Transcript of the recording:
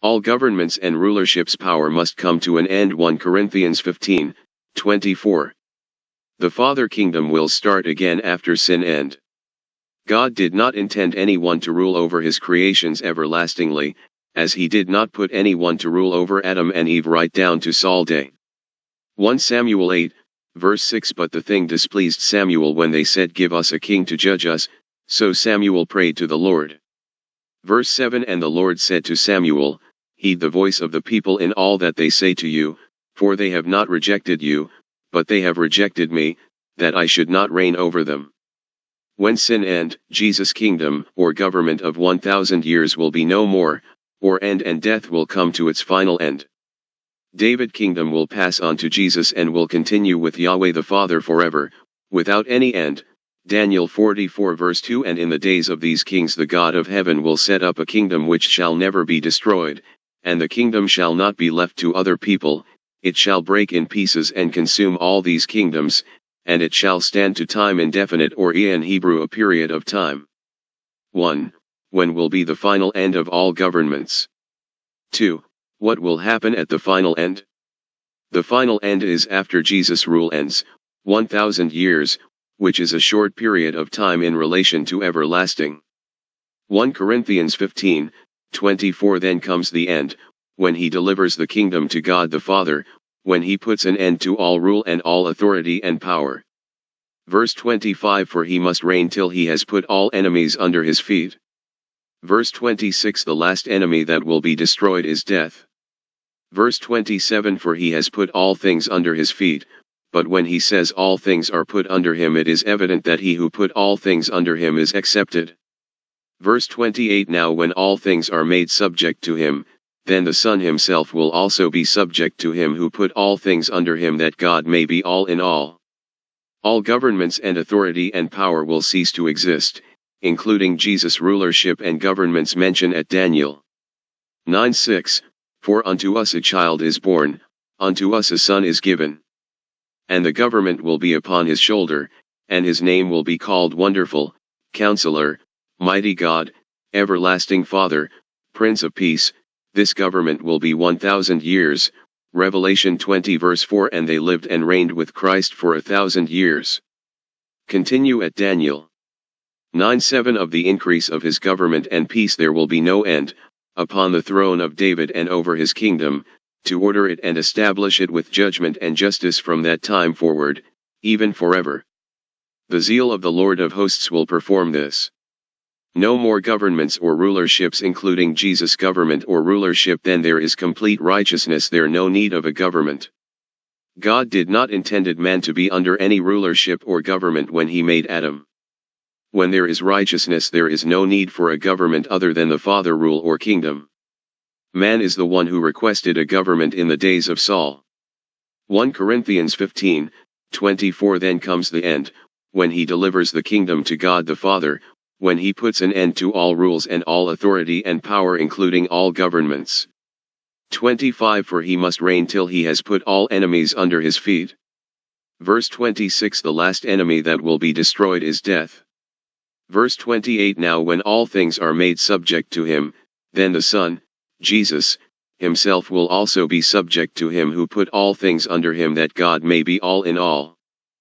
All governments and rulership's power must come to an end. 1 Corinthians 15:24. The Father kingdom will start again after sin end. God did not intend anyone to rule over his creations everlastingly, as he did not put anyone to rule over Adam and Eve right down to Saul day. 1 Samuel 8, verse 6. But the thing displeased Samuel when they said, "Give us a king to judge us," so Samuel prayed to the Lord. Verse 7. And the Lord said to Samuel, "Heed the voice of the people in all that they say to you, for they have not rejected you, but they have rejected me, that I should not reign over them." When sin end, Jesus' kingdom, or government of 1,000 years will be no more, or end, and death will come to its final end. David's kingdom will pass on to Jesus and will continue with Yahweh the Father forever, without any end. Daniel 44 verse 2. And in the days of these kings the God of heaven will set up a kingdom which shall never be destroyed, and the kingdom shall not be left to other people, it shall break in pieces and consume all these kingdoms, and it shall stand to time indefinite, or in Hebrew a period of time. 1. When will be the final end of all governments? 2. What will happen at the final end? The final end is after Jesus' rule ends, 1,000 years, which is a short period of time in relation to everlasting. 1 Corinthians 15:24. Then comes the end, when he delivers the kingdom to God the Father, when he puts an end to all rule and all authority and power. Verse 25. For he must reign till he has put all enemies under his feet. Verse 26. The last enemy that will be destroyed is death. Verse 27. For he has put all things under his feet, but when he says all things are put under him, it is evident that he who put all things under him is accepted. Verse 28. Now when all things are made subject to him, then the Son himself will also be subject to him who put all things under him, that God may be all in all. All governments and authority and power will cease to exist, including Jesus' rulership and governments mentioned at Daniel 9:6, For unto us a child is born, unto us a son is given. And the government will be upon his shoulder, and his name will be called Wonderful, Counselor, Mighty God, Everlasting Father, Prince of Peace. This government will be 1,000 years, Revelation 20 verse 4. And they lived and reigned with Christ for 1,000 years. Continue at Daniel 9:7. Of the increase of his government and peace there will be no end, upon the throne of David and over his kingdom, to order it and establish it with judgment and justice from that time forward, even forever. The zeal of the Lord of hosts will perform this. No more governments or rulerships, including Jesus' government or rulership. Then there is complete righteousness, there no need of a government. God did not intended man to be under any rulership or government when he made Adam. When there is righteousness, there is no need for a government other than the Father rule or kingdom. Man is the one who requested a government in the days of Saul. 1 Corinthians 15:24. Then comes the end, when he delivers the kingdom to God the Father, when he puts an end to all rules and all authority and power, including all governments. 25. For he must reign till he has put all enemies under his feet. Verse 26. The last enemy that will be destroyed is death. Verse 28. Now when all things are made subject to him, then the Son, Jesus, himself will also be subject to him who put all things under him, that God may be all in all.